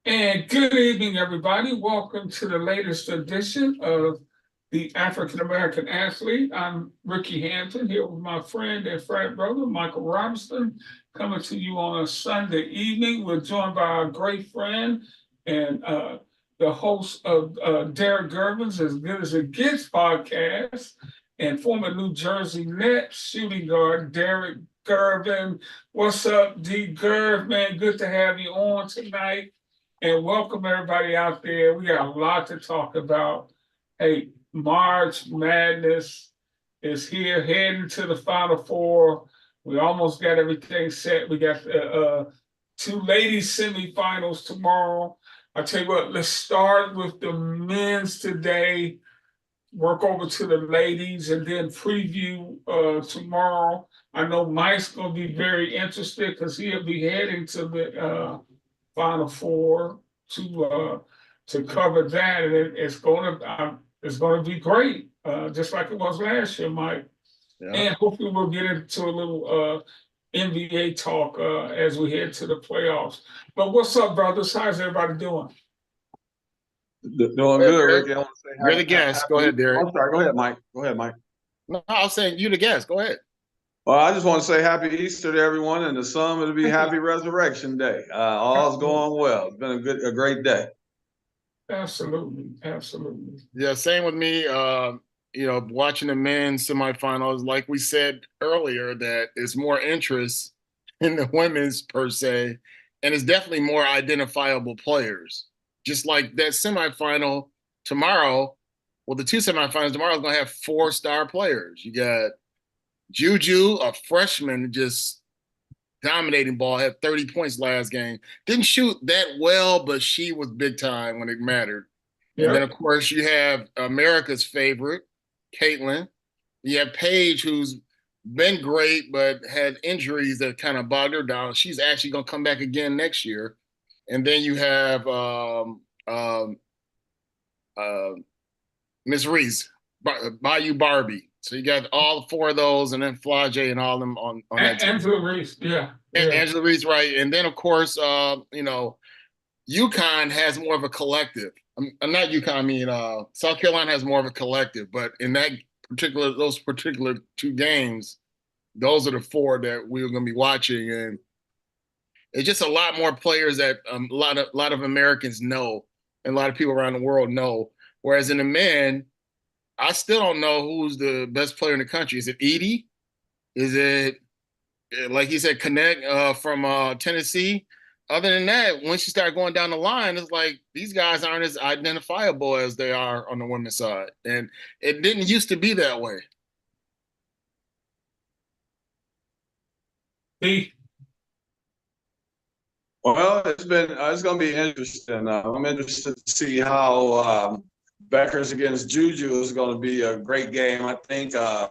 And good evening, everybody. Welcome to the latest edition of the African American Athlete. I'm Ricky Hampton here with my friend and frat brother, Michael Robinson, coming to you on a Sunday evening. We're joined by our great friend and the host of Derek Gervin's As Good as It Gets podcast and former New Jersey Nets shooting guard, Derek Gervin. What's up, D. Gerv, man? Good to have you on tonight. And welcome everybody out there. We got a lot to talk about. Hey, March Madness is here, heading to the Final Four. We almost got everything set. We got two ladies semifinals tomorrow. I tell you what, let's start with the men's today, work over to the ladies, and then preview tomorrow. I know Mike's going to be very interested because he'll be heading to the Final Four to cover that, and it's going to be great, just like it was last year, Mike. Yeah. And hopefully we'll get into a little NBA talk as we head to the playoffs. But what's up, brothers? How's everybody doing? Doing good, Ricky. I want to say you're the guest. Go ahead, Derek. I'm sorry. Go ahead, Mike. Go ahead, Mike. No, I was saying you the guest. Go ahead. Well, I just want to say happy Easter to everyone, and to some it'll be happy Resurrection Day. All's going well. It's been a great day. Absolutely. Yeah, same with me. Watching the men's semifinals, like we said earlier, that is more interest in the women's per se, and it's definitely more identifiable players. Just like that semifinal tomorrow, well, the two semifinals tomorrow is going to have 4-star players. You got Juju, a freshman, just dominating ball, had 30 points last game. Didn't shoot that well, but she was big time when it mattered. Yep. And then, of course, you have America's favorite, Caitlin. You have Paige, who's been great, but had injuries that kind of bogged her down. She's actually going to come back again next year. And then you have Miss Reese, Bayou Barbie. So you got all 4 of those, and then Flage and all of them on that team. Angela Reese, yeah. Angela Reese, right. And then, of course, UConn has more of a collective. I'm not UConn, I mean South Carolina has more of a collective. But in those particular 2 games, those are the 4 that we're going to be watching. And it's just a lot more players that a lot of Americans know and a lot of people around the world know. Whereas in the men, I still don't know who's the best player in the country. Is it Edey? Is it, like you said, Connect from Tennessee? Other than that, once you start going down the line, it's like these guys aren't as identifiable as they are on the women's side. And it didn't used to be that way. Well, it's going to be interesting. I'm interested to see how Beckers against Juju is going to be a great game. I think I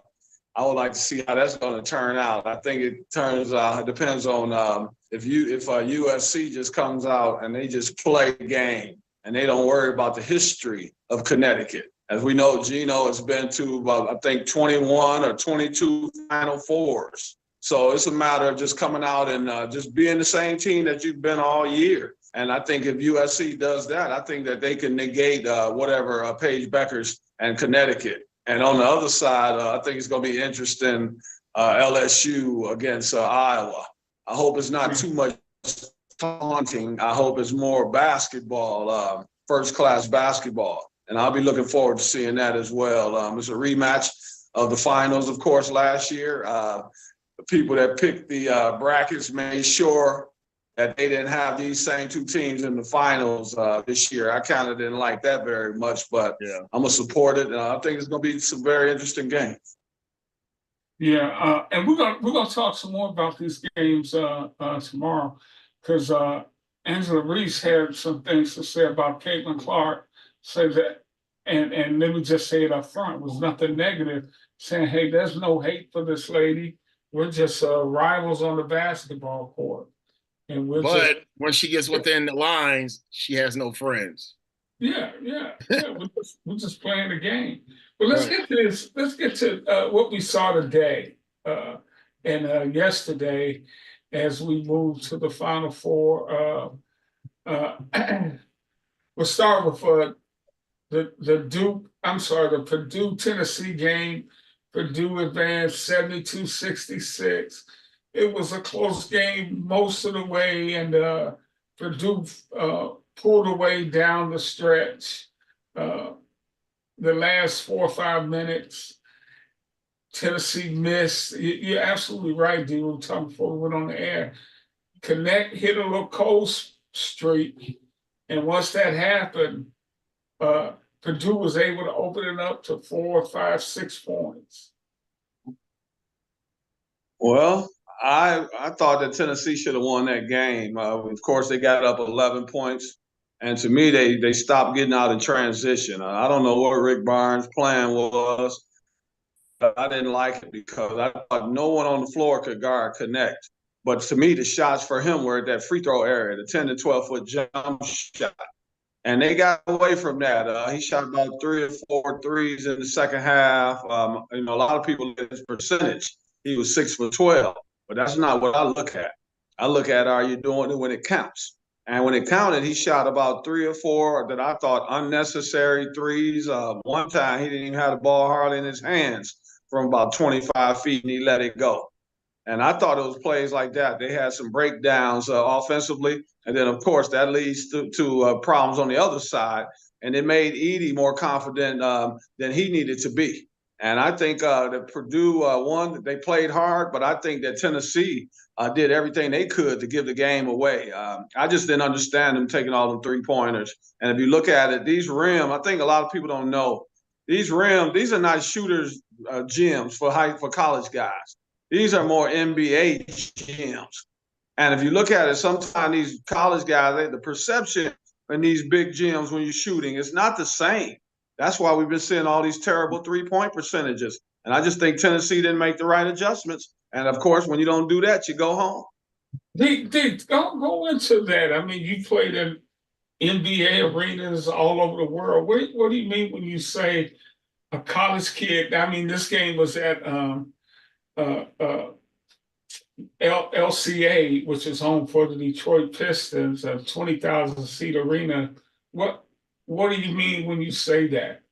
would like to see how that's going to turn out. I think it depends on if USC just comes out and they just play the game and they don't worry about the history of Connecticut. As we know, Gino has been to about, I think, 21 or 22 Final Fours. So it's a matter of just coming out and just being the same team that you've been all year. And I think if USC does that, I think that they can negate whatever Paige Beckers and Connecticut. And on the other side, I think it's going to be interesting, LSU against Iowa. I hope it's not too much taunting. I hope it's more basketball, first-class basketball. And I'll be looking forward to seeing that as well. It's a rematch of the finals, of course, last year. The people that picked the brackets made sure that they didn't have these same 2 teams in the finals this year. I kind of didn't like that very much, but yeah. I'm going to support it. I think it's going to be some very interesting games. Yeah, and we're gonna talk some more about these games tomorrow, because Angela Reese had some things to say about Caitlin Clark. Say that, and let me just say it up front, it was nothing negative, saying, hey, there's no hate for this lady. We're just rivals on the basketball court. But when she gets within the lines, she has no friends. Yeah. We're just playing the game. But let's get to this. Let's get to what we saw today and yesterday as we move to the Final Four. Uh, we'll start with the Purdue Tennessee game. Purdue advanced 72-66. It was a close game most of the way, and Purdue pulled away down the stretch. The last 4 or 5 minutes, Tennessee missed. You're absolutely right, dude. We were talking before we went on the air. Connect hit a little cold streak, and once that happened, Purdue was able to open it up to 4, 5, 6 points. Well, I thought that Tennessee should have won that game. Of course, they got up 11 points, and to me, they stopped getting out in transition. I don't know what Rick Barnes' plan was. I didn't like it because I thought no one on the floor could guard Connect. But to me, the shots for him were at that free throw area, the 10 to 12-foot jump shot. And they got away from that. He shot about 3 or 4 threes in the second half. A lot of people look at his percentage. He was 6 for 12, but that's not what I look at. I look at, are you doing it when it counts? And when it counted, he shot about 3 or 4 that I thought unnecessary threes. One time, he didn't even have the ball hardly in his hands from about 25 feet, and he let it go. And I thought it was plays like that. They had some breakdowns offensively. And then, of course, that leads to problems on the other side. And it made Edey more confident than he needed to be. And I think that Purdue won. They played hard, but I think that Tennessee did everything they could to give the game away. I just didn't understand them taking all them three-pointers. And if you look at it, these rim, I think a lot of people don't know, these are not shooters' gyms for college guys. These are more NBA gyms. And if you look at it, sometimes these college guys, the perception in these big gyms when you're shooting is not the same. That's why we've been seeing all these terrible three-point percentages. And I just think Tennessee didn't make the right adjustments. And, of course, when you don't do that, you go home. Go into that. I mean, you played in NBA arenas all over the world. What do you mean when you say a college kid? I mean, this game was at LCA, which is home for the Detroit Pistons, a 20,000 seat arena. What do you mean when you say that?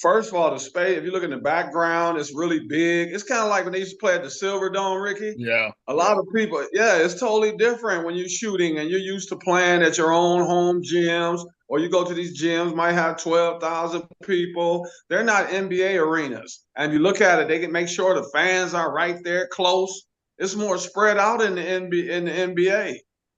First of all, the space, if you look in the background, it's really big. It's kind of like when they used to play at the Silver Dome, Ricky. Yeah. A lot of people, it's totally different when you're shooting and you're used to playing at your own home gyms, or you go to these gyms, might have 12,000 people. They're not NBA arenas. And you look at it, they can make sure the fans are right there close. It's more spread out in the NBA.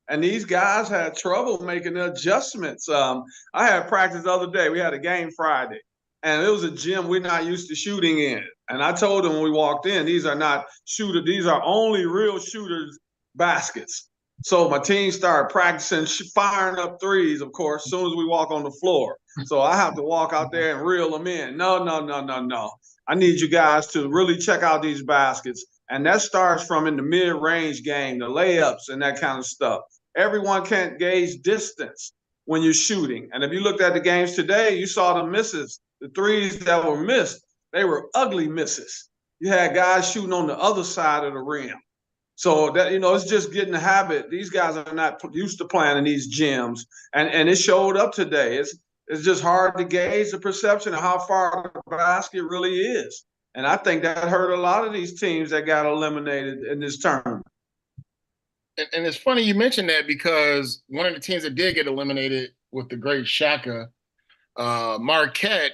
And these guys had trouble making the adjustments. I had practice the other day. We had a game Friday. And it was a gym we're not used to shooting in. And I told them when we walked in, these are not shooters. These are only real shooters baskets. So my team started practicing firing up threes, of course, as soon as we walk on the floor. So I have to walk out there and reel them in. No. I need you guys to really check out these baskets. And that starts from in the mid-range game, the layups and that kind of stuff. Everyone can't gauge distance when you're shooting. And if you looked at the games today, you saw the misses. The threes that were missed, they were ugly misses. You had guys shooting on the other side of the rim. So that, it's just getting the habit. These guys are not used to playing in these gyms. And it showed up today. It's just hard to gauge the perception of how far the basket really is. And I think that hurt a lot of these teams that got eliminated in this tournament. And it's funny you mentioned that because one of the teams that did get eliminated with the great Shaka, Marquette,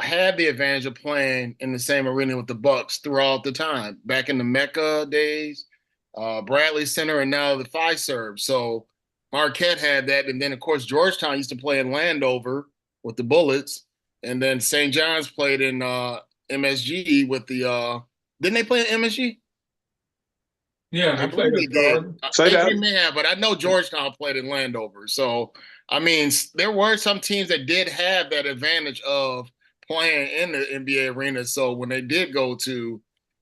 had the advantage of playing in the same arena with the Bucks throughout the time, back in the Mecca days, Bradley Center, and now the Fiserv. So Marquette had that. And then, of course, Georgetown used to play in Landover with the Bullets. And then St. John's played in MSG with the didn't they play in MSG? Yeah, I believe they did. They may have, but I know Georgetown played in Landover. So, I mean, there were some teams that did have that advantage of playing in the NBA arena. So when they did go to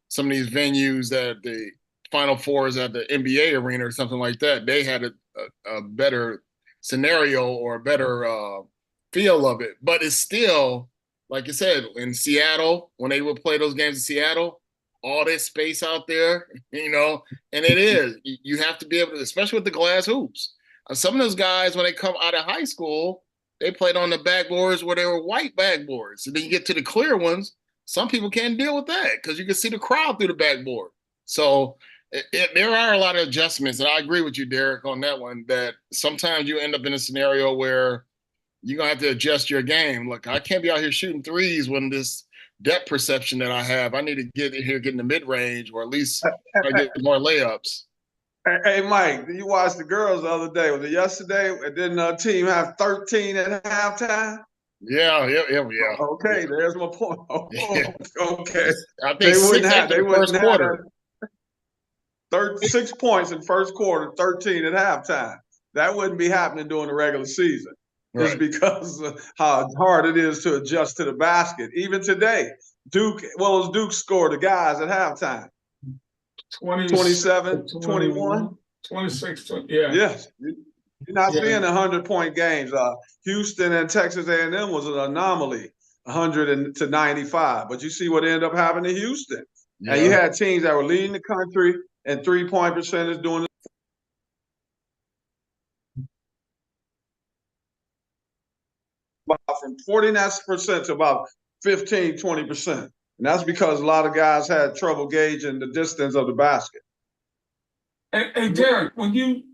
some of these venues that the Final Fours at the NBA arena or something like that, they had a better scenario or a better feel of it. But it's still, like you said, in Seattle, when they would play those games in Seattle, all this space out there, and it is. You have to be able to, especially with the glass hoops. Some of those guys, when they come out of high school, they played on the backboards where they were white backboards. And then you get to the clear ones. Some people can't deal with that because you can see the crowd through the backboard. So there are a lot of adjustments. And I agree with you, Derek, on that one, that sometimes you end up in a scenario where you're going to have to adjust your game. Look, I can't be out here shooting threes when this depth perception that I have. I need to get in here, get in the mid-range, or at least I get more layups. Hey, Mike, you watched the girls the other day. Was it yesterday? Didn't the team have 13 at halftime? Yeah. Okay, there's my point. Yeah. Okay. I think they wouldn't have 6 points in first quarter, 13 at halftime. That wouldn't be happening during the regular season. Right. It's because of how hard it is to adjust to the basket. Even today, Duke scored the guys at halftime? 27, 21, 26, yeah. Yes. You're not seeing 100-point games. Houston and Texas A&M was an anomaly, 100 to 95. But you see what ended up happening to Houston. Yeah. And you had teams that were leading the country and 3-point percentage doing from 49% to about 15, 20%. And that's because a lot of guys had trouble gauging the distance of the basket. Hey Derek, when we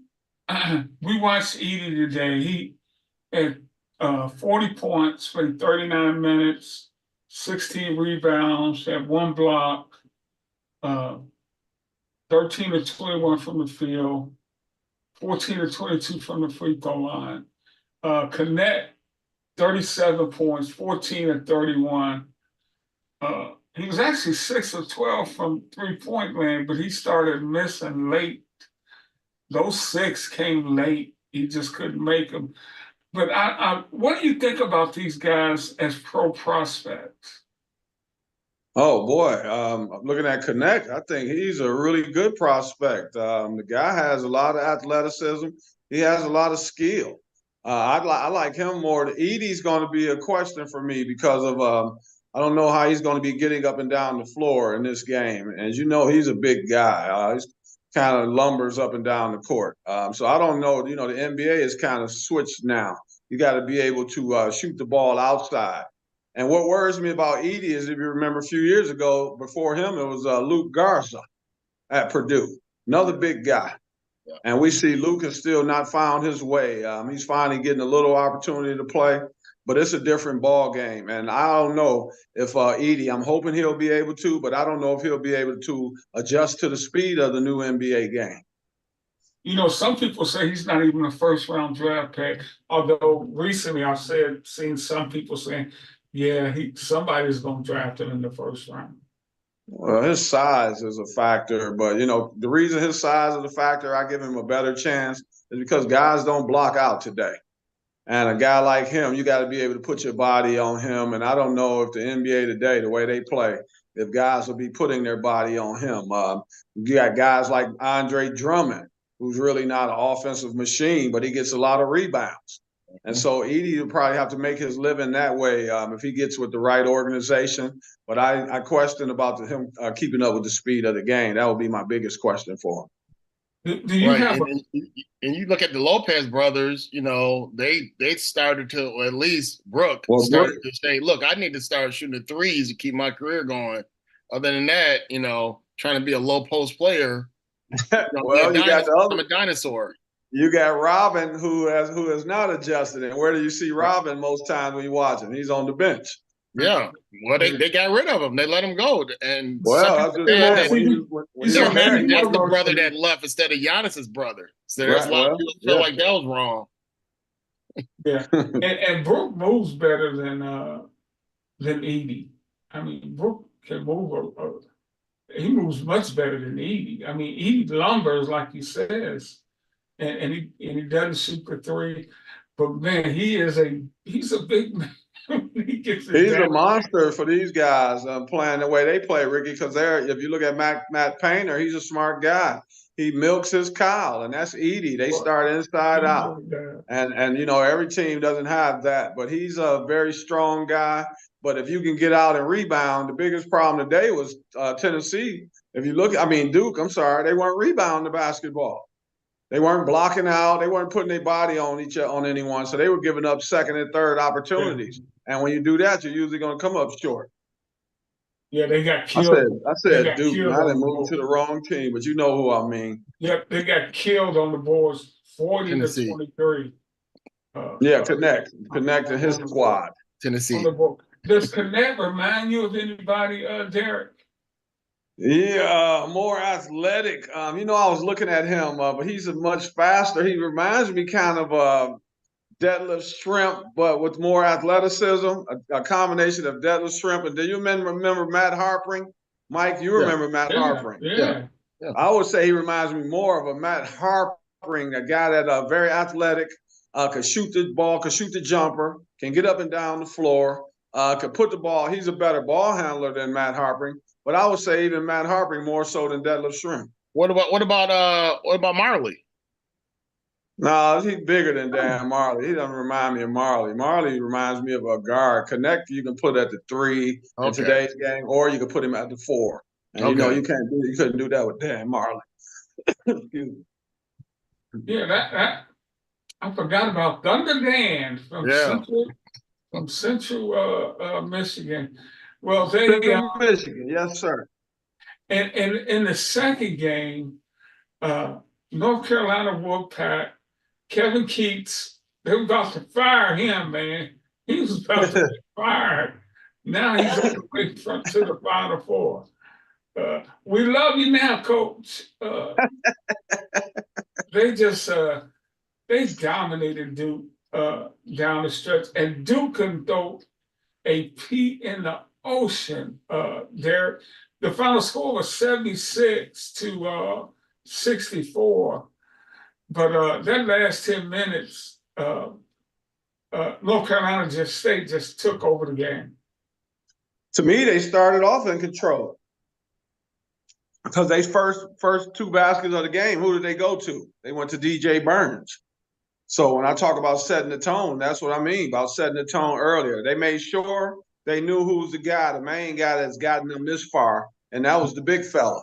watched Edey today, he had 40 points, played 39 minutes, 16 rebounds, had 1 block, 13 to 21 from the field, 14 to 22 from the free throw line. Knecht, 37 points, 14 to 31. He was actually 6 of 12 from 3-point land, but he started missing late. Those 6 came late. He just couldn't make them. But what do you think about these guys as pro prospects? Oh boy, looking at Knecht, I think he's a really good prospect. The guy has a lot of athleticism. He has a lot of skill. I like him more. Edey's going to be a question for me because of I don't know how he's going to be getting up and down the floor in this game. And as you know, he's a big guy. He's kind of lumbers up and down the court. So I don't know. You know, the NBA is kind of switched now. You got to be able to shoot the ball outside. And what worries me about Edey is, if you remember a few years ago, before him, it was Luke Garza at Purdue, another big guy. Yeah. And we see Luke has still not found his way. He's finally getting a little opportunity to play, but it's a different ball game. And I don't know if Edey, I'm hoping he'll be able to, but I don't know if he'll be able to adjust to the speed of the new NBA game. You know, some people say he's not even a first-round draft pick, although recently I've seen some people saying, yeah, somebody's going to draft him in the first round. Well, his size is a factor, but, you know, the reason his size is a factor, I give him a better chance, is because guys don't block out today. And a guy like him, you got to be able to put your body on him. And I don't know if the NBA today, the way they play, if guys will be putting their body on him. You got guys like Andre Drummond, who's really not an offensive machine, but he gets a lot of rebounds. And so Edey will probably have to make his living that way if he gets with the right organization. But I question about him keeping up with the speed of the game. That would be my biggest question for him. Do you have and you look at the Lopez brothers, you know, they started to, or at least Brooke started to say, look, I need to start shooting the threes to keep my career going. Other than that, you know, trying to be a low post player. Well, you got the other. I'm a dinosaur. You got Robin, who has not adjusted. And where do you see Robin most times when you watch him? He's on the bench. Yeah. Well, they got rid of him. They let him go. And well, that's the brother that left instead of Giannis's brother. So there's a lot of people feel like that was wrong. Yeah. and Brooke moves better than Edey. I mean, Brooke can move. He moves much better than Edey. I mean, Edey lumbers, like he says. And he doesn't shoot the three, but man, he's a big man. He's a monster for these guys playing the way they play, Ricky. Because if you look at Matt Painter, he's a smart guy. He milks his cow, and that's Edey. They start inside out, and you know every team doesn't have that, but he's a very strong guy. But if you can get out and rebound, the biggest problem today was Tennessee. If you look, Duke. I'm sorry, they weren't rebounding the basketball. They weren't blocking out. They weren't putting their body on anyone. So they were giving up second and third opportunities. And when you do that, you're usually going to come up short. Yeah, they got I killed. said Duke. I didn't move to the wrong team, but you know who I mean. Yep, they got killed on the boards, 40 Tennessee. to 23. Yeah, Connect and his squad. Tennessee. Does Connect remind you of anybody, Derek? Yeah, more athletic. I was looking at him, but he's a much faster. He reminds me kind of Deadlift Shrimp, but with more athleticism, a combination of Deadlift Shrimp. And do you remember Matt Harpring? Mike, you remember Matt Harpring? Yeah. I would say he reminds me more of a Matt Harpring, a guy that very athletic, could shoot the ball, could shoot the jumper, can get up and down the floor, could put the ball. He's a better ball handler than Matt Harpring. But I would say even Matt Harpring more so than Deadlift Shrimp. What about Marley? No, he's bigger than Dan Marley. He doesn't remind me of Marley. Marley reminds me of a guard. Connect, you can put at the 3 in today's game, or you can put him at the 4. And you couldn't do that with Dan Marley. Yeah, I forgot about Thunder Dan from Central Michigan. Well, Michigan, yes, sir. And in the second game, North Carolina Wolfpack, Kevin Keats, they were about to fire him, man. He was about to get fired. Now he's on the way to the Final Four. We love you now, Coach. They dominated Duke down the stretch, and Duke can throw a pea in the ocean. The final score was 76 to 64. But that last 10 minutes, North Carolina State just took over the game. To me, they started off in control. Because they first 2 baskets of the game, who did they go to? They went to DJ Burns. So when I talk about setting the tone, that's what I mean about setting the tone earlier. They made sure they knew who was the main guy that's gotten them this far, and that was the big fella.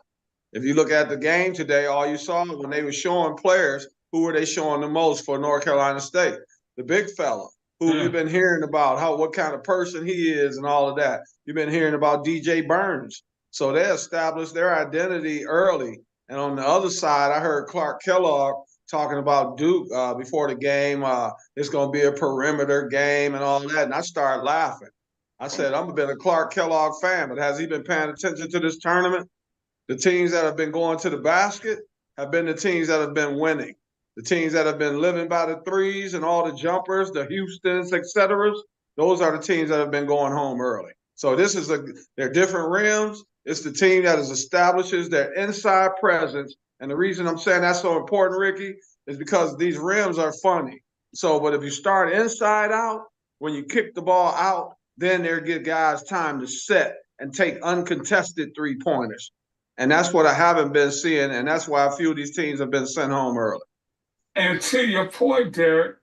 If you look at the game today, all you saw when they were showing players, who were they showing the most for North Carolina State? The big fella, who you've been hearing about, what kind of person he is and all of that. You've been hearing about DJ Burns. So they established their identity early. And on the other side, I heard Clark Kellogg talking about Duke before the game. It's going to be a perimeter game and all that. And I started laughing. I said, I've been a Clark Kellogg fan, but has he been paying attention to this tournament? The teams that have been going to the basket have been the teams that have been winning. The teams that have been living by the threes and all the jumpers, the Houstons, et cetera, those are the teams that have been going home early. So they're different rims. It's the team that establishes their inside presence. And the reason I'm saying that's so important, Ricky, is because these rims are funny. So, but if you start inside out, when you kick the ball out, then they'll give guys time to set and take uncontested 3-pointers. And that's what I haven't been seeing, and that's why a few of these teams have been sent home early. And to your point, Derek,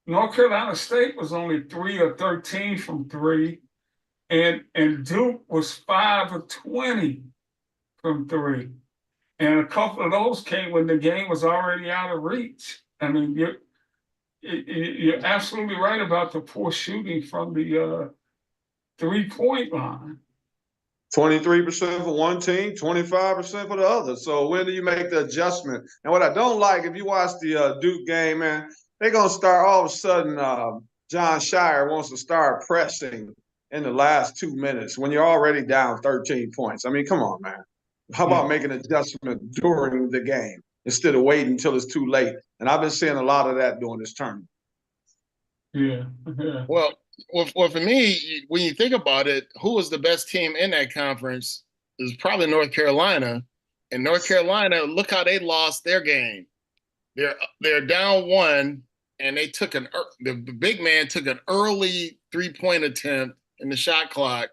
North Carolina State was only 3 of 13 from 3, and Duke was 5 of 20 from 3. And a couple of those came when the game was already out of reach. I mean, you're absolutely right about the poor shooting from the 3-point line. 23% for one team, 25% for the other. So when do you make the adjustment? And what I don't like, if you watch the Duke game, man, they're going to start all of a sudden, John Shire wants to start pressing in the last 2 minutes when you're already down 13 points. I mean, come on, man. How about making an adjustment during the game instead of waiting until it's too late? And I've been seeing a lot of that during this tournament. Yeah. Well, for me, when you think about it, who was the best team in that conference? It was probably North Carolina. And North Carolina, look how they lost their game. They're down 1, and they took the big man took an early 3-point attempt in the shot clock,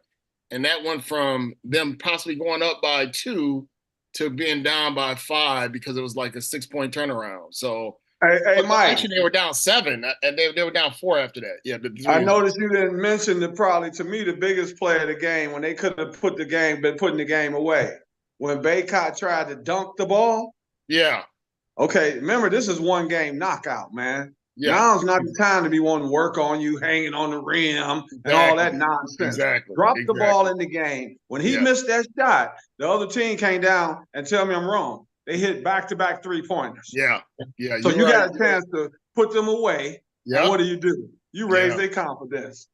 and that went from them possibly going up by 2 to being down by 5 because it was like a 6-point turnaround. So. Hey, Mike. Actually, they were down 7, and they were down 4 after that. Yeah, I noticed you didn't mention to me the biggest play of the game when they couldn't have been putting the game away. When Baycott tried to dunk the ball. Yeah. Okay, remember this is one game knockout, man. Yeah, Now's not the time to be wanting to work on you, hanging on the rim and all that exactly. nonsense. Exactly. Drop the ball Exactly. in the game. When he Yeah. missed that shot, the other team came down and tell me I'm wrong. They hit back-to-back three-pointers. Yeah. Yeah. So You're you right. got a chance to put them away. And Yep. what do? You raise Yeah. their confidence.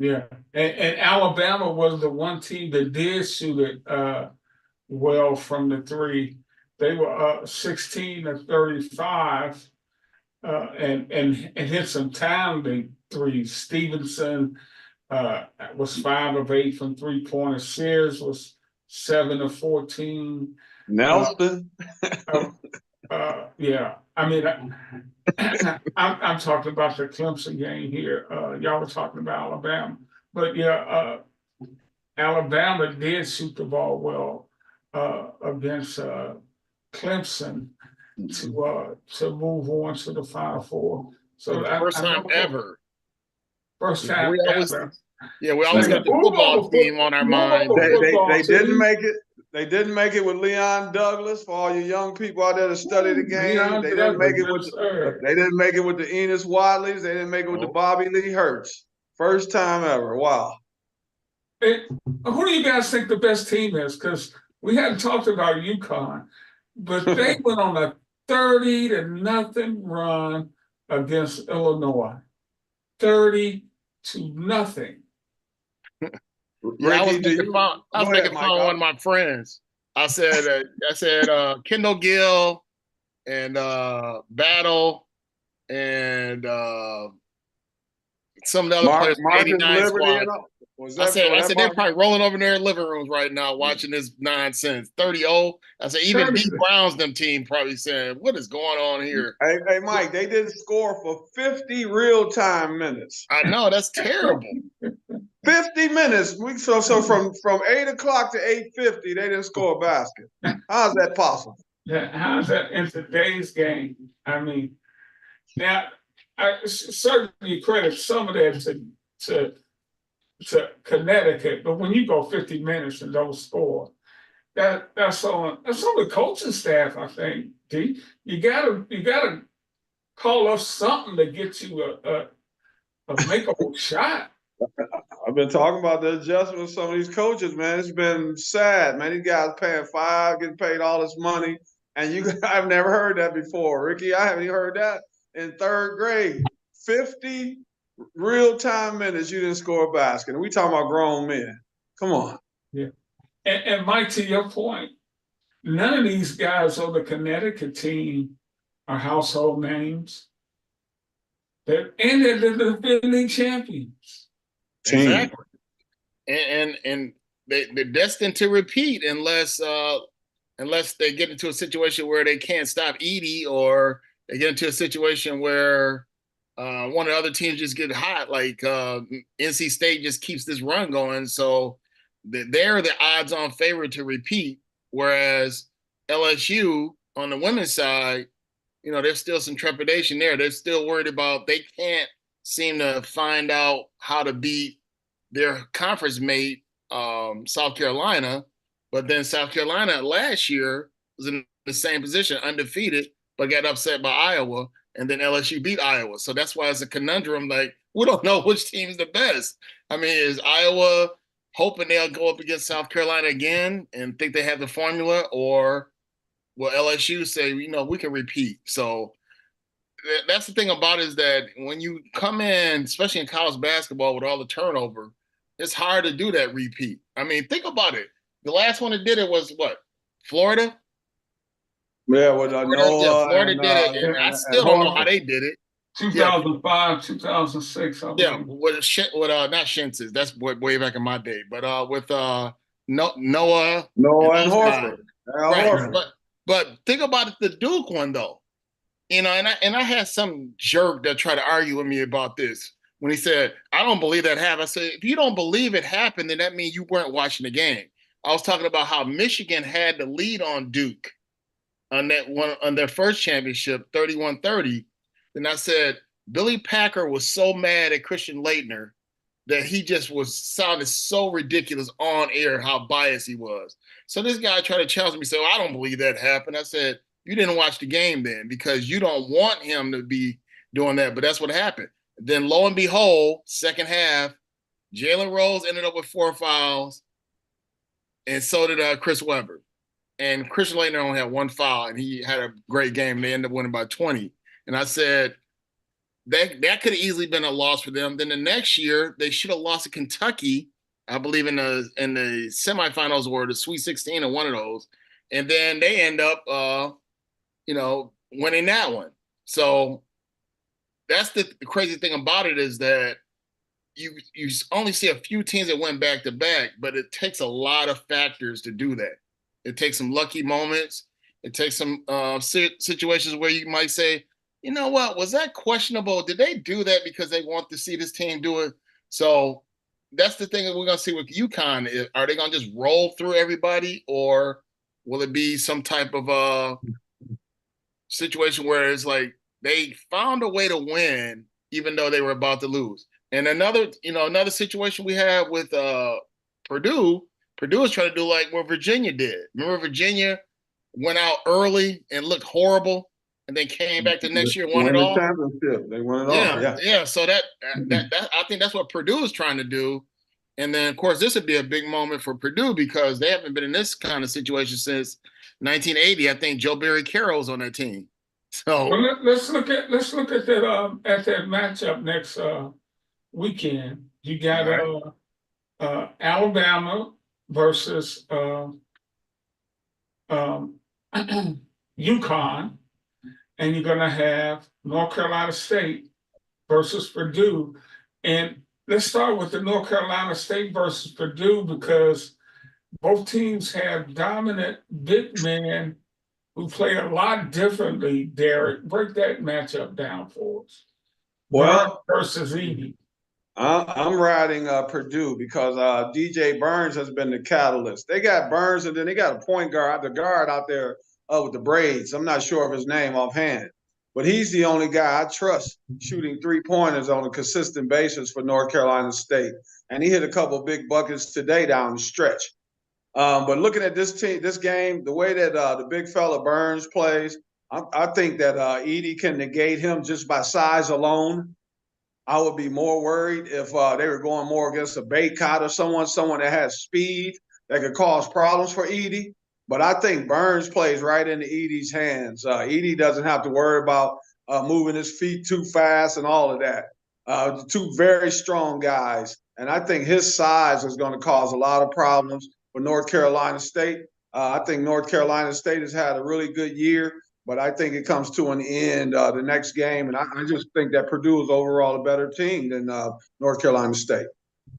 Yeah, and Alabama was the one team that did shoot it well from the three. They were 16 of 35 and hit some timely threes. Stevenson was 5 of 8 from 3-pointers. Sears was 7 of 14. Nelson. Yeah, I mean, I'm talking about the Clemson game here. Y'all were talking about Alabama, but yeah, Alabama did shoot the ball well against Clemson to move on to the Final Four. So The first time ever. First time We always, ever. yeah, we always got the football team on our mind. They didn't make it. They didn't make it with Leon Douglas. For all you young people out there to study the game, they didn't make it with. They didn't make it with the Enos Wadleys. They didn't make it with the Bobby Lee Hurts. First time ever. Wow. Who do you guys think the best team is? Because we hadn't talked about UConn, but they went on a 30-0 run against Illinois. 30-0. Yeah, I was making fun of one of my friends. I said Kendall Gill and Battle and some of the other players from 89 squad. I said they're probably rolling over in their living rooms right now watching this nonsense. 30-0. I said even D Brown's them team probably saying, what is going on here? Hey Mike, they didn't score for 50 real-time minutes. I know, that's terrible. 50 minutes. So from 8 o'clock to 8:50, they didn't score a basket. How's that possible? Yeah, how's that in today's game? I mean, now I certainly credit some of that to Connecticut, but when you go 50 minutes and don't score, that's on the coaching staff. I think D, you gotta call up something to get you a makeable shot. I've been talking about the adjustment of some of these coaches, man. It's been sad, man. These guys paying $5, getting paid all this money, and I've never heard that before, Ricky. I haven't even heard that in third grade. 50 real-time minutes, you didn't score a basket, and we talking about grown men. Come on. Yeah, and Mike, to your point, none of these guys on the Connecticut team are household names. They're the defending champions. Exactly. And they're destined to repeat unless they get into a situation where they can't stop Edey, or they get into a situation where one of the other teams just get hot, like NC State just keeps this run going. So they're the odds-on favorite to repeat, whereas LSU on the women's side, there's still some trepidation there. They're still worried about they can't seem to find out how to beat their conference mate, South Carolina. But then South Carolina last year was in the same position, undefeated, but got upset by Iowa. And then LSU beat Iowa. So that's why it's a conundrum. Like, we don't know which team's the best. I mean, is Iowa hoping they'll go up against South Carolina again and think they have the formula? Or will LSU say, we can repeat? So that's the thing about it, is that when you come in, especially in college basketball with all the turnover, it's hard to do that repeat. I mean, think about it. The last one that did it was what? Florida? Yeah, with Florida did it, and I still don't know how they did it. 2005, 2006. Yeah, with not Shensis. That's way back in my day. But with Noah and Horford. Right. But think about the Duke one though. And I had some jerk that tried to argue with me about this when he said, I don't believe that happened. I said, if you don't believe it happened, then that means you weren't watching the game. I was talking about how Michigan had the lead on Duke on their first championship, 31-30. Then I said, Billy Packer was so mad at Christian Laettner that he just sounded so ridiculous on air how biased he was. So this guy tried to challenge me, say, I don't believe that happened. I said, you didn't watch the game then because you don't want him to be doing that. But that's what happened. Then lo and behold, second half, Jalen Rose ended up with 4 fouls, and so did Chris Webber. And Christian Laettner only had 1 foul, and he had a great game. They ended up winning by 20. And I said, that could have easily been a loss for them. Then the next year, they should have lost to Kentucky, I believe in the semifinals or the Sweet 16 or one of those. And then they end up, winning that one. So that's the crazy thing about it is that you only see a few teams that went back to back, but it takes a lot of factors to do that. It takes some lucky moments. It takes some situations where you might say, you know what, was that questionable? Did they do that because they want to see this team do it? So that's the thing that we're going to see with UConn. Are they going to just roll through everybody, or will it be some type of situation where it's like they found a way to win even though they were about to lose? And another situation we have with Purdue is trying to do like what Virginia did. Remember Virginia went out early and looked horrible and then came back the next year and won it all? Championship. They won it all. Yeah. So that I think that's what Purdue is trying to do. And then, of course, this would be a big moment for Purdue because they haven't been in this kind of situation since 1980. I think Joe Barry Carroll's on that team. So well, let's look at that matchup next weekend. You got Alabama versus UConn, and you're gonna have North Carolina State versus Purdue. And let's start with the North Carolina State versus Purdue because both teams have dominant big men who play a lot differently. Derek, break that matchup down for us. Well, Burns versus Edey. I'm riding Purdue because DJ Burns has been the catalyst. They got Burns, and then they got a point guard, the guard out there with the braids. I'm not sure of his name offhand, but he's the only guy I trust shooting 3-pointers on a consistent basis for North Carolina State. And he hit a couple of big buckets today down the stretch. But looking at this game, the way that the big fella Burns plays, I think that Edey can negate him just by size alone. I would be more worried if they were going more against a Bacot or someone that has speed that could cause problems for Edey. But I think Burns plays right into Edey's hands. Edey doesn't have to worry about moving his feet too fast and all of that. Two very strong guys. And I think his size is going to cause a lot of problems for North Carolina State. I think North Carolina State has had a really good year, but I think it comes to an end the next game. And I just think that Purdue is overall a better team than North Carolina State.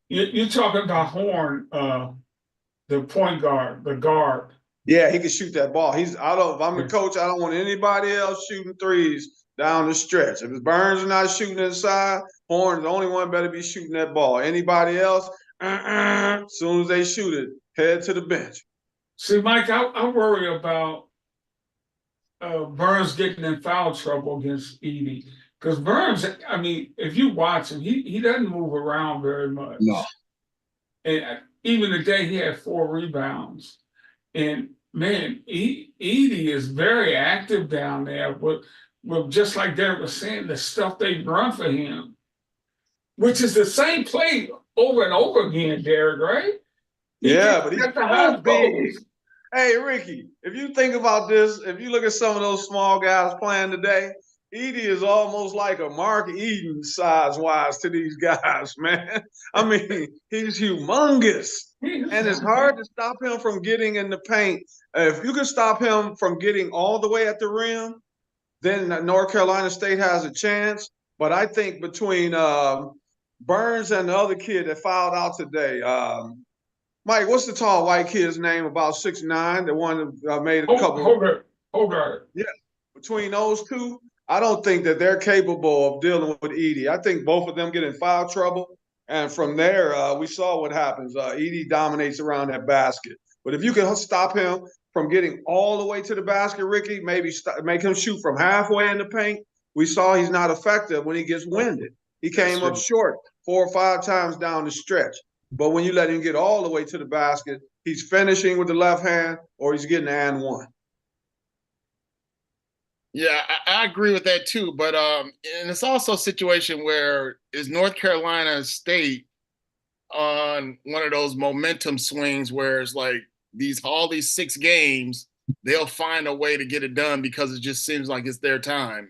You're talking about Horn, the point guard, the guard. Yeah, he can shoot that ball. If I'm the coach, I don't want anybody else shooting threes down the stretch. If Burns is not shooting inside, Horn's the only one better be shooting that ball. Anybody else, as soon as they shoot it, head to the bench. See, Mike, I worry about Burns getting in foul trouble against Edey. Because Burns, I mean, if you watch him, he doesn't move around very much. No. And even today, he had 4 rebounds. And, man, Edey is very active down there. But just like Derek was saying, the stuff they run for him, which is the same play over and over again, Derek, right? But he's so big. Hey, Ricky, if you think about this, if you look at some of those small guys playing today, Edey is almost like a Mark Eden size-wise to these guys, man. I mean, he's humongous. And it's hard to stop him from getting in the paint. If you can stop him from getting all the way at the rim, then North Carolina State has a chance. But I think between Burns and the other kid that fouled out today, Mike, what's the tall white kid's name, about 6'9", the one that made a couple? Hogarth. Yeah, between those two, I don't think that they're capable of dealing with Edey. I think both of them get in foul trouble. And from there, we saw what happens. Edey dominates around that basket. But if you can stop him from getting all the way to the basket, Ricky, maybe make him shoot from halfway in the paint, we saw he's not effective when he gets winded. He came up short 4 or 5 times down the stretch. But when you let him get all the way to the basket, he's finishing with the left hand or he's getting an and one. Yeah, I agree with that too. But and it's also a situation where is North Carolina State on one of those momentum swings where it's like all these 6 games, they'll find a way to get it done because it just seems like it's their time.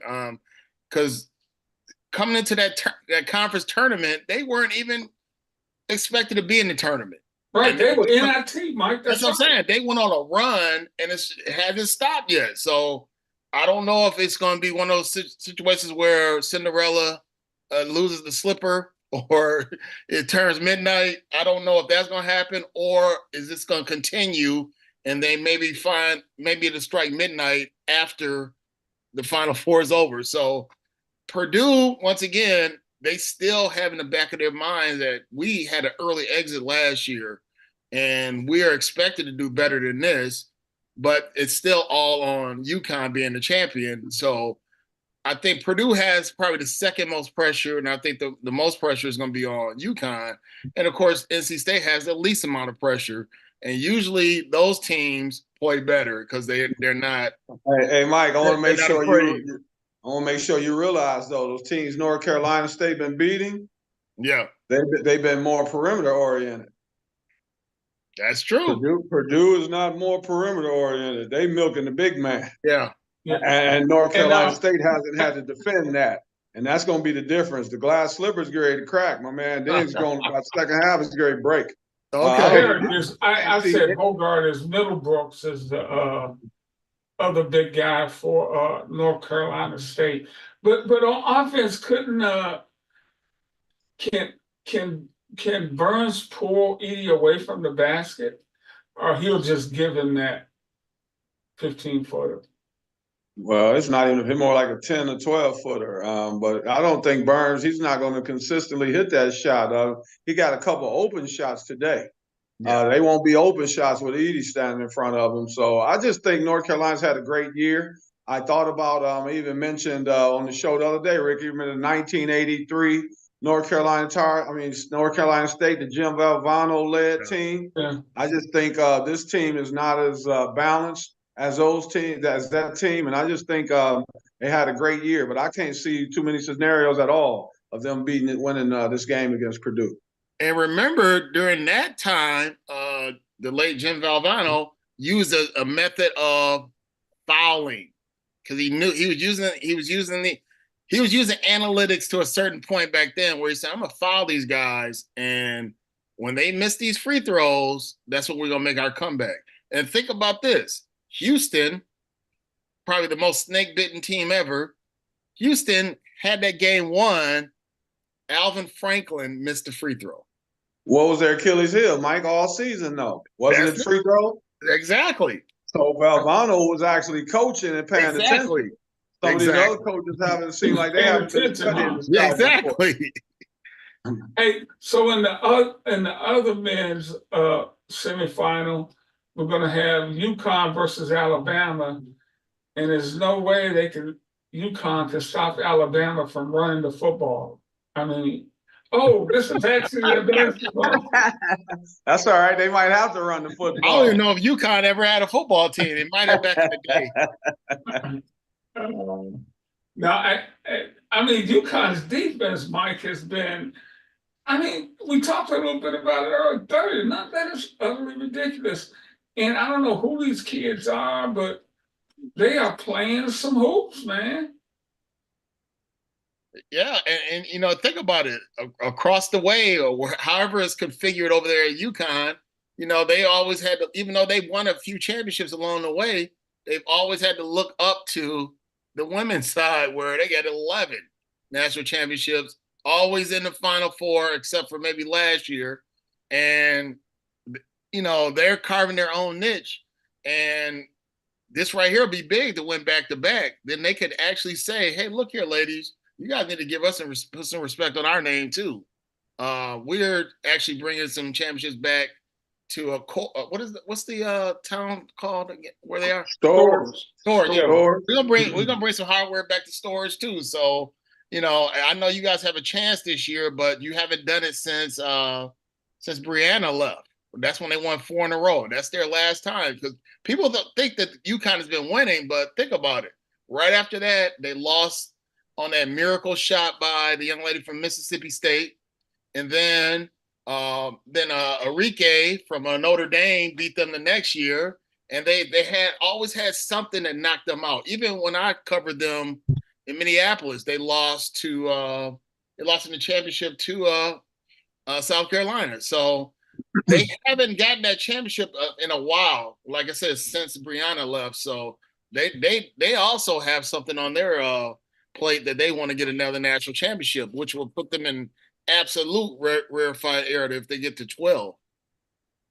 Because coming into that conference tournament, they weren't even expected to be in the tournament. Right, they were NIT, Mike. That's what I'm saying. They went on a run and it hasn't stopped yet. So I don't know if it's going to be one of those situations where Cinderella loses the slipper or it turns midnight. I don't know if that's going to happen, or is this going to continue and they maybe it'll strike midnight after the Final Four is over. So Purdue, once again, they still have in the back of their minds that we had an early exit last year and we are expected to do better than this, but it's still all on UConn being the champion. So I think Purdue has probably the second most pressure, and I think the most pressure is going to be on UConn. And, of course, NC State has the least amount of pressure. And usually those teams play better because they're not. Hey, Mike, I want to make sure afraid. I want to make sure you realize, though, those teams North Carolina State been beating, Yeah, they've been more perimeter oriented. that's true. Purdue is not more perimeter oriented. They milking the big man. Yeah. And North Carolina State hasn't had to defend that. And that's going to be the difference. The glass slipper's ready to crack, my man. Then it's going about the second half, it's going to break. Okay. I said Hoggard is Middlebrooks is the other big guy for North Carolina State. But on offense, can Burns pull Edey away from the basket, or he'll just give him that 15-footer? Well, it's not even more like a 10 or 12 footer. But I don't think Burns, he's not going to consistently hit that shot. He got a couple open shots today. Yeah. They won't be open shots with Edey standing in front of him. So I just think North Carolina's had a great year. I thought about, I even mentioned on the show the other day, Ricky, remember the 1983 North Carolina State, the Jim Valvano-led team. Yeah. I just think this team is not as balanced as that team. And I just think they had a great year. But I can't see too many scenarios at all of them winning this game against Purdue. And remember, during that time, the late Jim Valvano used a method of fouling because he knew he was using analytics to a certain point back then where he said, "I'm gonna foul these guys, and when they miss these free throws, that's what we're gonna make our comeback." And think about this: Houston, probably the most snake-bitten team ever. Houston had that game won. Alvin Franklin missed a free throw. What was their Achilles heel, Mike, all season, though? Wasn't it free throw? Exactly. So Valvano was actually coaching and paying attention. Some of these other coaches haven't seemed like they haven't been studying. Yeah, exactly. Hey, so in the other men's semifinal, we're going to have UConn versus Alabama, and there's no way UConn can stop Alabama from running the football. I mean, this is actually a basketball. That's all right. They might have to run the football. I don't even know if UConn ever had a football team. It might have back in the day. Now, I mean, UConn's defense, Mike, has been. I mean, we talked a little bit about it earlier. 30, not that is utterly ridiculous. And I don't know who these kids are, but they are playing some hoops, man. Yeah, and think about it. Across the way, or however it's configured over there at UConn, they always had to, even though they won a few championships along the way, they've always had to look up to the women's side where they got 11 national championships, always in the Final Four, except for maybe last year. And, they're carving their own niche. And this right here will be big to win back-to-back. Then they could actually say, hey, look here, ladies, you guys need to give us some respect on our name, too. We're actually bringing some championships back to what's the town called again, where they are? Storrs. Yeah. We're gonna bring some hardware back to Storrs too. So, I know you guys have a chance this year, but you haven't done it since Brianna left. That's when they won 4 in a row. That's their last time because people don't think that UConn has been winning, but think about it. Right after that, they lost on that miracle shot by the young lady from Mississippi State. And then Enrique from Notre Dame beat them the next year. And they had always had something that knocked them out. Even when I covered them in Minneapolis, they lost in the championship to South Carolina. So they haven't gotten that championship in a while. Like I said, since Brianna left. So they also have something on their plate that they want to get another national championship, which will put them in absolute rarefied air if they get to 12.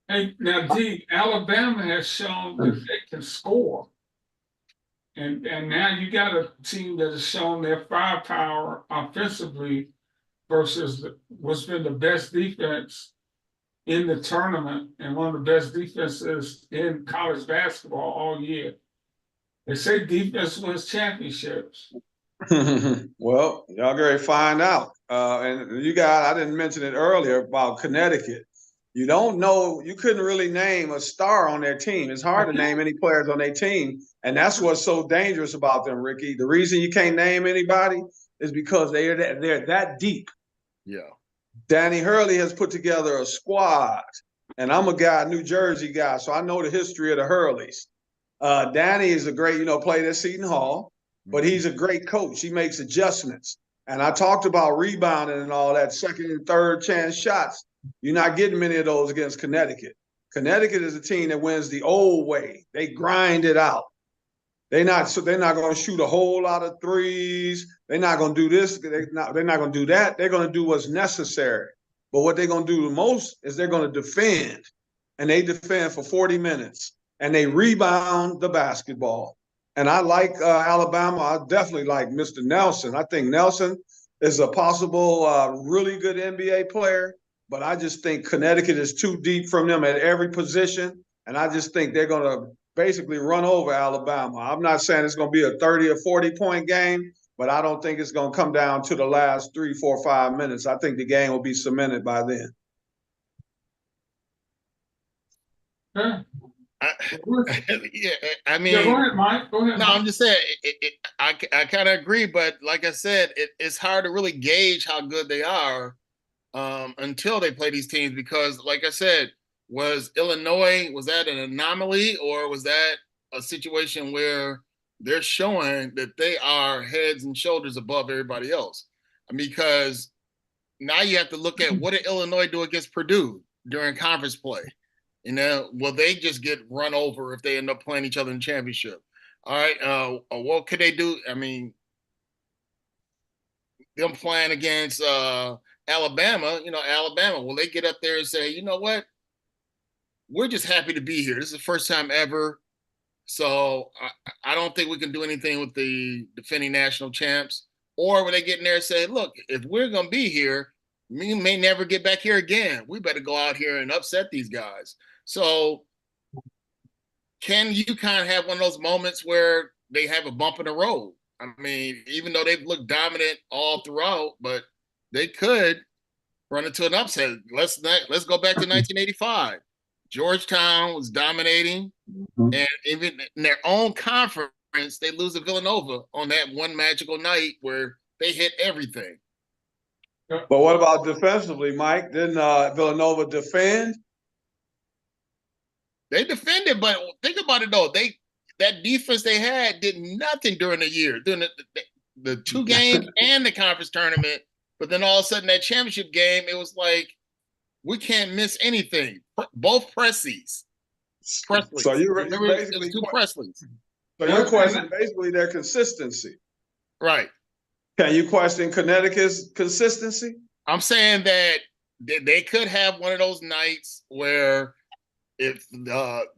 Hey, now, D, Alabama has shown that they can score. And now you got a team that has shown their firepower offensively versus what's been the best defense in the tournament and one of the best defenses in college basketball all year. They say defense wins championships. Well, y'all gonna find out. And you guys, I didn't mention it earlier about Connecticut. You don't know, you couldn't really name a star on their team. It's hard to name any players on their team. And that's what's so dangerous about them, Ricky. The reason you can't name anybody is because they're that deep. Yeah. Danny Hurley has put together a squad. And I'm a New Jersey guy, so I know the history of the Hurleys. Danny is a great, played at Seton Hall, but he's a great coach. He makes adjustments. And I talked about rebounding and all that, second and third chance shots. You're not getting many of those against Connecticut. Connecticut is a team that wins the old way. They grind it out. They're not going to shoot a whole lot of threes. They're not going to do this. They're not going to do that. They're going to do what's necessary. But what they're going to do the most is they're going to defend. And they defend for 40 minutes. And they rebound the basketball. And I like Alabama. I definitely like Mr. Nelson. I think Nelson is a possible really good NBA player. But I just think Connecticut is too deep from them at every position. And I just think they're going to basically run over Alabama. I'm not saying it's going to be a 30 or 40-point game, but I don't think it's going to come down to the last 3, 4, 5 minutes. I think the game will be cemented by then. Yeah. I mean, go ahead, Mike. Go ahead. No, Mike. I'm just saying, I kind of agree, but like I said, it's hard to really gauge how good they are until they play these teams because, like I said, was Illinois, was that an anomaly or was that a situation where they're showing that they are heads and shoulders above everybody else? Because now you have to look at what did Illinois do against Purdue during conference play? Will they just get run over if they end up playing each other in the championship? All right, what could they do? I mean, them playing against Alabama, Alabama, will they get up there and say, you know what? We're just happy to be here. This is the first time ever. So I don't think we can do anything with the defending national champs. Or will they get in there and say, look, if we're going to be here, we may never get back here again. We better go out here and upset these guys. So can you kind of have one of those moments where they have a bump in the road? I mean, even though they've looked dominant all throughout, but they could run into an upset. Let's go back to 1985. Georgetown was dominating, and even in their own conference, they lose to Villanova on that one magical night where they hit everything. But what about defensively, Mike? Didn't Villanova defend? They defended, but think about it though. That defense they had did nothing during the year, during the 2 games and the conference tournament. But then all of a sudden, that championship game, it was like we can't miss anything. Both Presleys. So you're basically 2 Presleys. So you're questioning basically their consistency, right? Can you question Connecticut's consistency? I'm saying that they could have one of those nights where if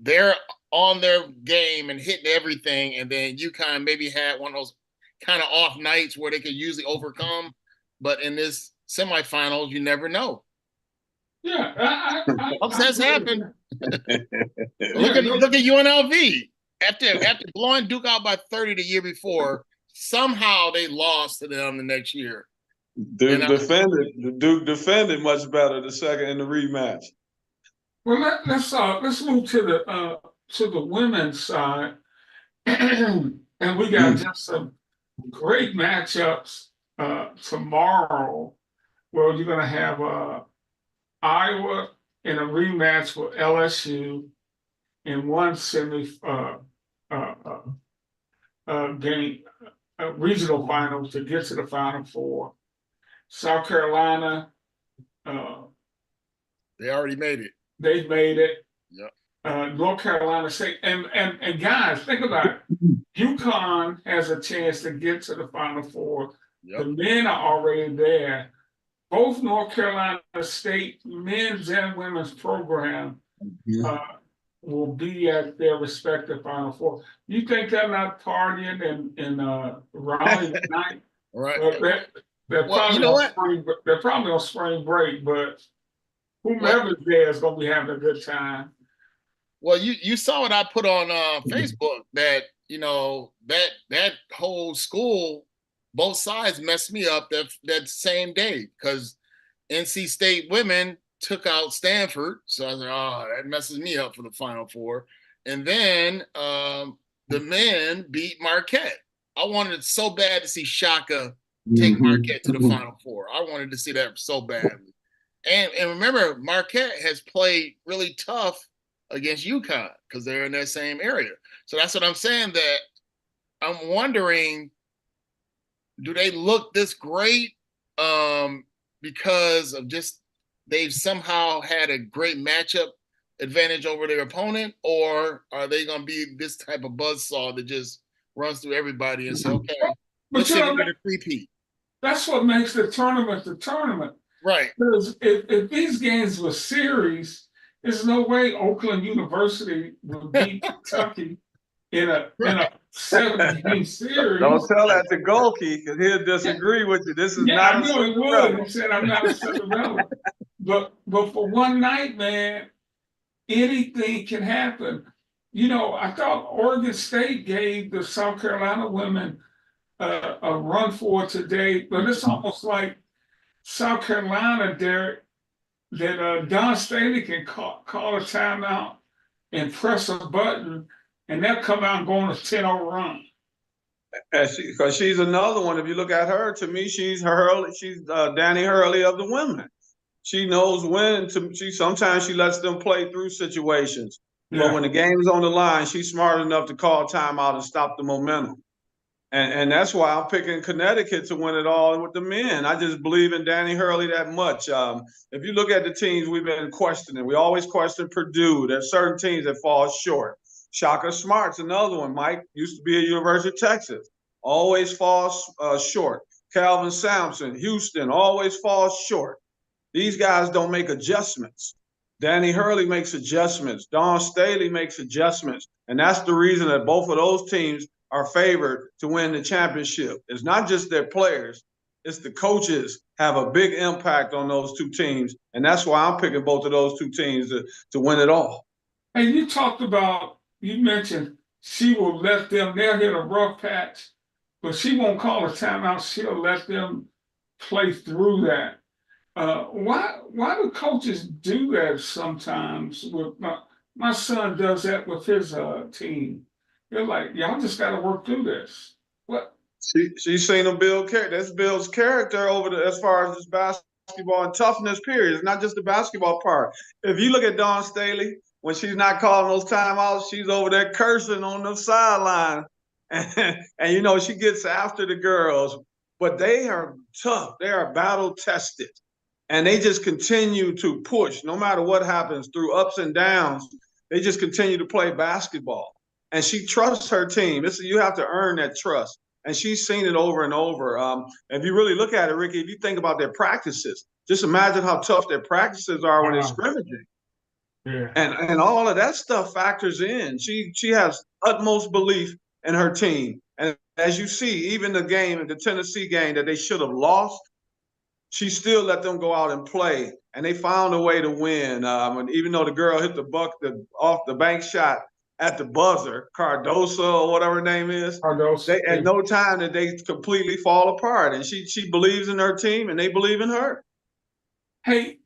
they're on their game and hitting everything, and then UConn maybe had one of those kind of off nights where they could usually overcome. But in this semifinals, you never know. Yeah, upsets happen. Look at UNLV. After blowing Duke out by 30 the year before, somehow they lost to them the next year. Duke defended much better the second in the rematch. Well, let's move to the women's side. And we got just some great matchups tomorrow, where you're going to have Iowa in a rematch with LSU in one uh, game, regional finals to get to the Final Four. South Carolina, They already made it. they've made it. Yep. North Carolina State, and guys, think about it. UConn has a chance to get to the Final Four. Yep. The men are already there. Both North Carolina State men's and women's program will be at their respective Final Four. You think they're not partying in Raleigh tonight? Right. They're probably they're probably on spring break, but whomever's there is going to be having a good time. Well, you saw what I put on Facebook, that that whole school, both sides messed me up that same day, because NC State women took out Stanford, so I was like, oh, that messes me up for the Final Four. And then the men beat Marquette. I wanted so bad to see Shaka take Marquette to the Final Four. I wanted to see that so badly. And remember, Marquette has played really tough against UConn because they're in that same area. So that's what I'm saying, that I'm wondering, do they look this great because of just they've somehow had a great matchup advantage over their opponent, or are they going to be this type of buzzsaw that just runs through everybody and say, okay, let's see if we're going to repeat? That's what makes the tournament. Right. Because if these games were series, there's no way Oakland University would beat Kentucky in a 7-game series. Don't tell that to Golke, because he'll disagree with you. This is not I know he would. He said, I'm not a Cinderella. But for one night, man, anything can happen. I thought Oregon State gave the South Carolina women a run for it today, but it's almost like South Carolina, Derek, that Don Staley can call a timeout and press a button, and they'll come out and go on a 10-0 run. Because she's another one. If you look at her, to me, she's Danny Hurley of the women. She knows when to. Sometimes she lets them play through situations, but when the game's on the line, she's smart enough to call timeout and stop the momentum. And that's why I'm picking Connecticut to win it all with the men. I just believe in Danny Hurley that much. If you look at the teams we've been questioning, we always question Purdue. There's certain teams that fall short. Shaka Smart's another one. Mike used to be at University of Texas. Always falls short. Calvin Sampson, Houston, always falls short. These guys don't make adjustments. Danny Hurley makes adjustments. Dawn Staley makes adjustments. And that's the reason that both of those teams are favored to win the championship. It's not just their players, it's the coaches have a big impact on those two teams. And that's why I'm picking both of those two teams to win it all. And you mentioned she will let them, they'll hit a rough patch, but she won't call a timeout. She'll let them play through that. Why do coaches do that sometimes? With my son does that with his team. They're like, y'all just got to work through this. What? She's seen him build character. This builds character as far as this basketball and toughness. Period. It's not just the basketball part. If you look at Dawn Staley, when she's not calling those timeouts, she's over there cursing on the sideline, and she gets after the girls. But they are tough. They are battle tested, and they just continue to push no matter what happens through ups and downs. They just continue to play basketball. And she trusts her team. You have to earn that trust. And she's seen it over and over. If you really look at it, Ricky, if you think about their practices, just imagine how tough their practices are when they're scrimmaging. Yeah. And all of that stuff factors in. She has utmost belief in her team. And as you see, even the Tennessee game that they should have lost, she still let them go out and play. And they found a way to win. And even though the girl hit off the bank shot at the buzzer, Cardoso or whatever her name is, at no time did they completely fall apart. And she believes in her team, and they believe in her. Hey,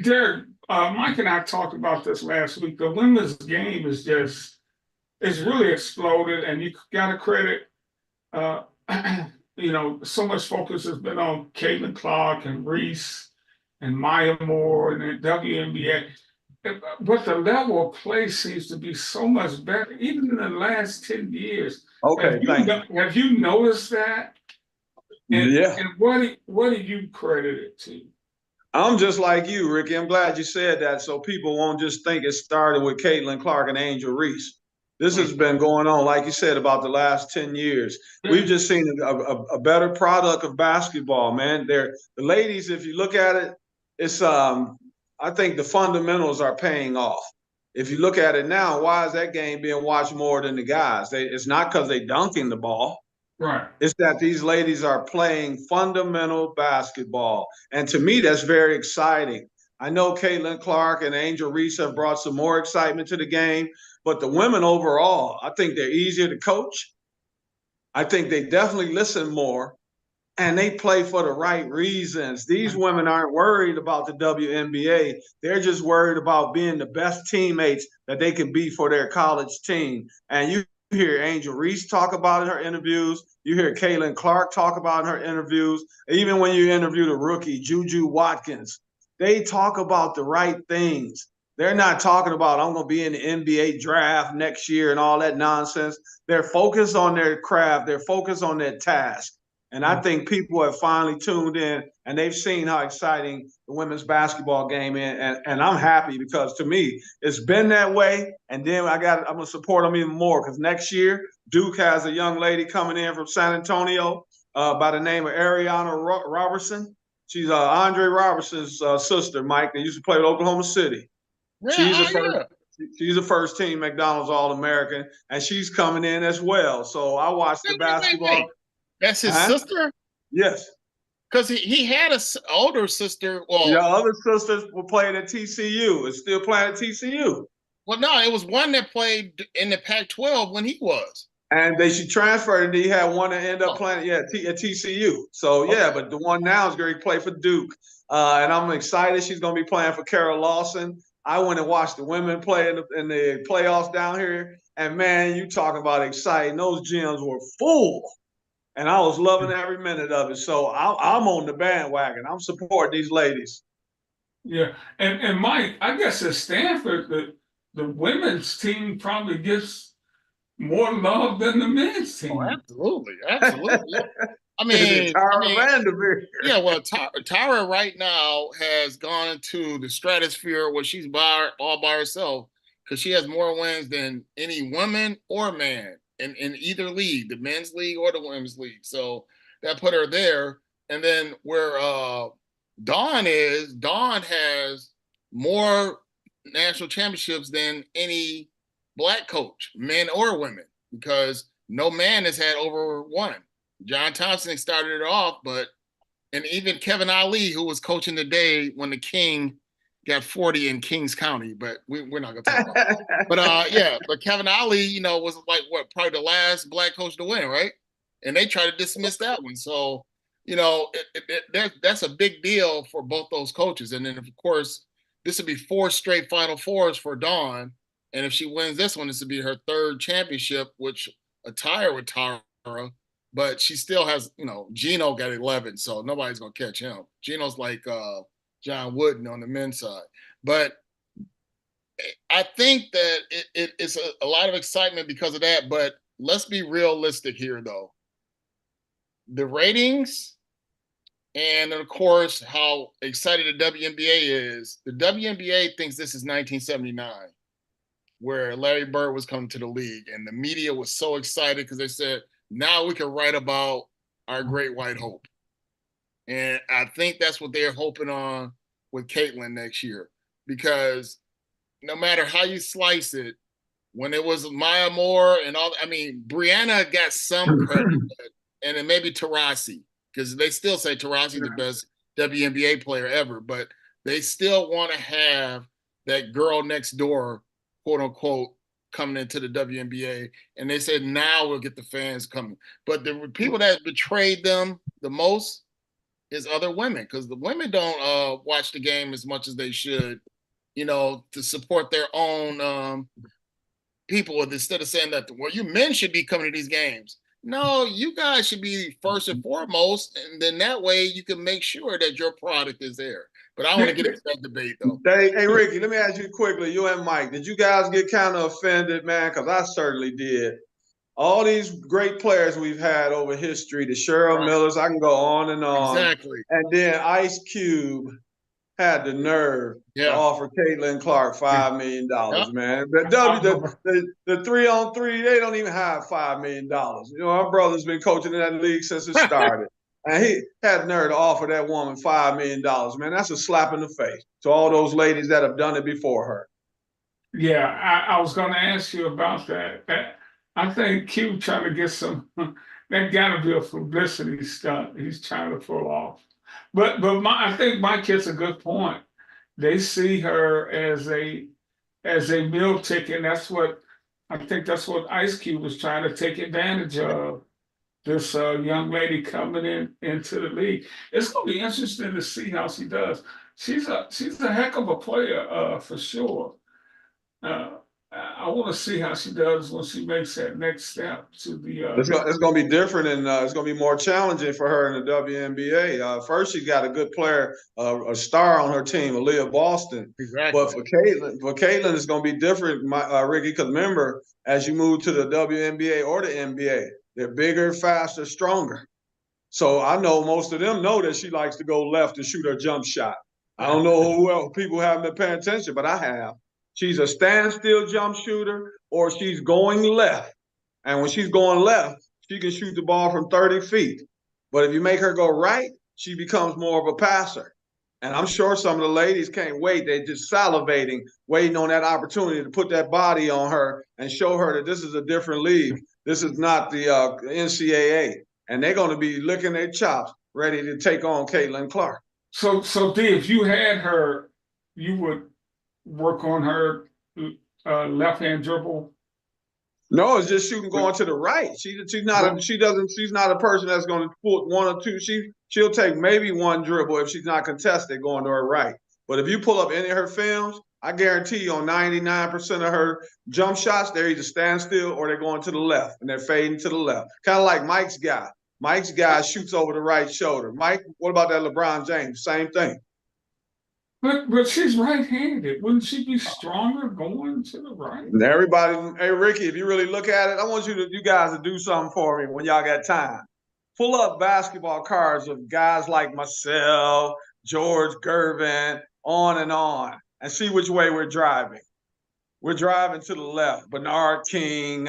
Derek, Mike and I talked about this last week. The women's game is just it's really exploded, and you got to credit, uh, so much focus has been on Caitlin Clark and Reese and Maya Moore and the WNBA. But the level of play seems to be so much better, even in the last 10 years. Okay, thank you. Have you noticed that? And, Yeah. and what do you credit it to? I'm just like you, Ricky. I'm glad you said that so people won't just think it started with Caitlin Clark and Angel Reese. This has been going on, like you said, about the last 10 years. We've just seen a better product of basketball, man. The ladies, if you look at it, it's I think the fundamentals are paying off. If you look at it now, why is that game being watched more than the guys? It's not because they dunking the ball. Right. It's that these ladies are playing fundamental basketball. And to me, that's very exciting. I know Caitlin Clark and Angel Reese have brought some more excitement to the game, but the women overall, I think they're easier to coach. I think they definitely listen more and they play for the right reasons. These women aren't worried about the WNBA. They're just worried about being the best teammates that they can be for their college team. And you hear Angel Reese talk about in her interviews. You hear Caitlin Clark talk about in her interviews. Even when you interview the rookie, Juju Watkins, they talk about the right things. They're not talking about, I'm going to be in the NBA draft next year and all that nonsense. They're focused on their craft. They're focused on their task. And I think people have finally tuned in and they've seen how exciting the women's basketball game is. And I'm happy because to me, it's been that way. And then I'm going to support them even more because next year, Duke has a young lady coming in from San Antonio by the name of Ariana Robertson. She's Andre Robertson's sister, Mike. They used to play with Oklahoma City. Yeah, She's a first team McDonald's All-American, and she's coming in as well. So I watched the basketball. Wait. That's his sister? Yes. Because he had an older sister. Well, your other sisters were playing at TCU. It's still playing at TCU. Well, no, it was one that played in the Pac-12 when he was. And she transferred, and he had one that ended up playing, at TCU. So, yeah, but the one now is going to play for Duke. And I'm excited. She's going to be playing for Carol Lawson. I went and watched the women play in the playoffs down here. And, man, you talking about exciting. Those gyms were full. And I was loving every minute of it. So I'm on the bandwagon. I'm supporting these ladies. Yeah. And Mike, I guess at Stanford, the women's team probably gets more love than the men's team. Oh, absolutely. I mean, Tara Vanderveer. Yeah, well, Tara right now has gone into the stratosphere where she's all by herself because she has more wins than any woman or man in either league, the men's league or the women's league. So that put her there. And then where Dawn has more national championships than any black coach, men or women, because no man has had over one. John Thompson started it off, and even Kevin Ali, who was coaching today when the King got 40 in Kings County, but we're not gonna talk about that. But Kevin Ali, was probably the last black coach to win, right? And they tried to dismiss that one. So, that's a big deal for both those coaches. And then of course, this would be 4 straight Final Fours for Dawn. And if she wins this one, this would be her 3rd championship, which a tie with Tara. But she still has, Gino got 11, so nobody's going to catch him. Gino's like John Wooden on the men's side. But I think that it's a lot of excitement because of that. But let's be realistic here, though. The ratings and, of course, how excited the WNBA is. The WNBA thinks this is 1979, where Larry Bird was coming to the league. And the media was so excited because they said, now we can write about our great white hope. And I think that's what they're hoping on with Caitlin next year. Because no matter how you slice it, when it was Maya Moore and all, Brianna got some credit, and then maybe Taurasi, because they still say Taurasi's the best WNBA player ever, but they still want to have that girl next door, quote unquote, coming into the WNBA, and they said now we'll get the fans coming. But the people that betrayed them the most is other women, because the women don't watch the game as much as they should, to support their own people instead of saying that, well, you men should be coming to these games. No, you guys should be first and foremost, and then that way you can make sure that your product is there. But I don't want to get into that debate though. Hey, Ricky, let me ask you quickly, you and Mike, did you guys get kind of offended, man? Because I certainly did. All these great players we've had over history, the Cheryl Millers, I can go on and on. Exactly. And then Ice Cube had the nerve to offer Caitlin Clark $5 million, man. The 3-on-3, they don't even have $5 million. You know, our brother's been coaching in that league since it started. And he had the nerve to offer that woman $5 million, man. That's a slap in the face to all those ladies that have done it before her. Yeah, I was going to ask you about that. I think Q trying to get some, that got to be a publicity stunt he's trying to pull off. But I think Mike hits a good point. They see her as a meal ticket. That's what I think. That's what Ice Cube was trying to take advantage of. This young lady coming into the league. It's going to be interesting to see how she does. She's a heck of a player for sure. I want to see how she does when she makes that next step to the. It's going to be different, and it's going to be more challenging for her in the WNBA. First, she got a good player, a star on her team, Aaliyah Boston. Exactly. But for Caitlin, it's going to be different, Ricky. Because remember, as you move to the WNBA or the NBA, they're bigger, faster, stronger. So I know most of them know that she likes to go left and shoot her jump shot. I don't know who else people haven't been paying attention, but I have. She's a standstill jump shooter, or she's going left. And when she's going left, she can shoot the ball from 30 feet. But if you make her go right, she becomes more of a passer. And I'm sure some of the ladies can't wait. They're just salivating, waiting on that opportunity to put that body on her and show her that this is a different league. This is not the NCAA. And they're going to be licking their chops, ready to take on Caitlin Clark. So D, if you had her, you would work on her left-hand dribble? No, it's just shooting going to the right. She's not a person that's going to put one or two. She'll take maybe one dribble if she's not contested going to her right. But if you pull up any of her films, I guarantee you on 99% of her jump shots, they're either standstill or they're going to the left and they're fading to the left. Kind of like Mike's guy. Mike's guy shoots over the right shoulder. Mike, what about that LeBron James? Same thing. But she's right-handed. Wouldn't she be stronger going to the right? And everybody, hey Ricky, if you really look at it, I want you guys to do something for me when y'all got time. Pull up basketball cards of guys like myself, George Gervin, on, and see which way we're driving. We're driving to the left. Bernard King.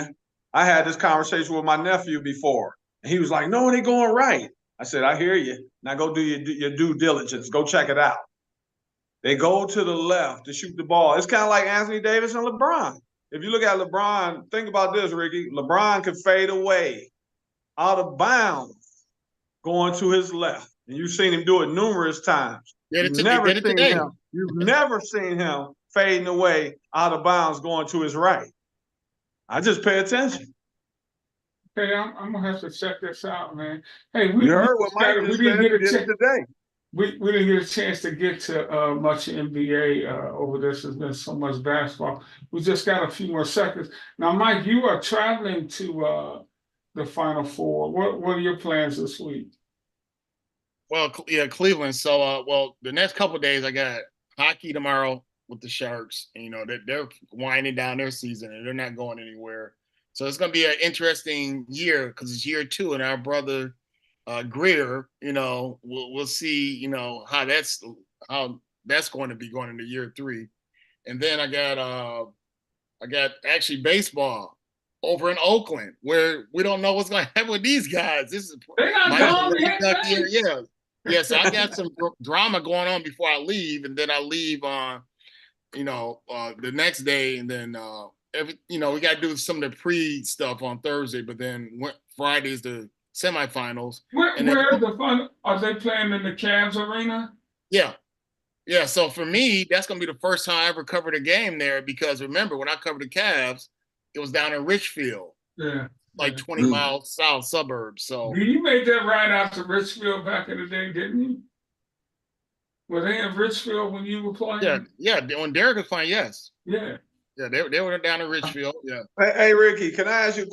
I had this conversation with my nephew before, and he was like, "No, they're going right." I said, "I hear you. Now go do your due diligence. Go check it out." They go to the left to shoot the ball. It's kind of like Anthony Davis and LeBron. If you look at LeBron, think about this, Ricky. LeBron could fade away out of bounds going to his left. And you've seen him do it numerous times. You've never seen him fading away out of bounds going to his right. I just pay attention. Okay, I'm going to have to check this out, man. Hey, you heard what Mike just said today. We didn't get a chance to get to much NBA over this. There's been so much basketball. We just got a few more seconds. Now, Mike, you are traveling to the Final Four. What are your plans this week? Well, yeah, Cleveland. So, the next couple of days, I got hockey tomorrow with the Sharks. And, they're winding down their season and they're not going anywhere. So it's going to be an interesting year because it's year 2, and our brother Greer, we'll see, how that's going to be going into year 3. And then I got actually baseball over in Oakland where we don't know what's going to happen with these guys. This is yeah. So I got some drama going on before I leave, and then I leave on, the next day, and then we got to do some of the pre stuff on Thursday, but then Friday's the semifinals. Where are the fun? Are they playing in the Cavs arena? Yeah. So for me, that's going to be the first time I ever covered a game there, because remember when I covered the Cavs, it was down in Richfield. Yeah. Like 20 miles south suburbs. So you made that ride out to Richfield back in the day, didn't you? Were they in Richfield when you were playing? Yeah. When Derek was playing, yes. Yeah. Yeah, they were down in Richfield. Yeah. Hey, Ricky, can I ask you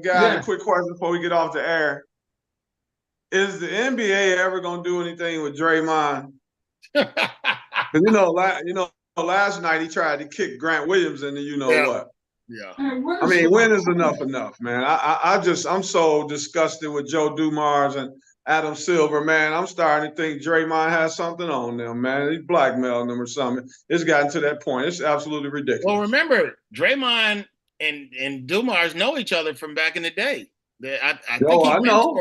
Yeah. a quick question before we get off the air? Is the NBA ever gonna do anything with Draymond? Because last night he tried to kick Grant Williams into you know Yeah. what. Yeah. Man, what I is mean, going when is on? enough, man? I'm so disgusted with Joe Dumars and Adam Silver, man. I'm starting to think Draymond has something on them, man. He's blackmailing them or something. It's gotten to that point. It's absolutely Well, ridiculous. remember, Draymond and Dumars know each other from back in the day. I think Yo, I know.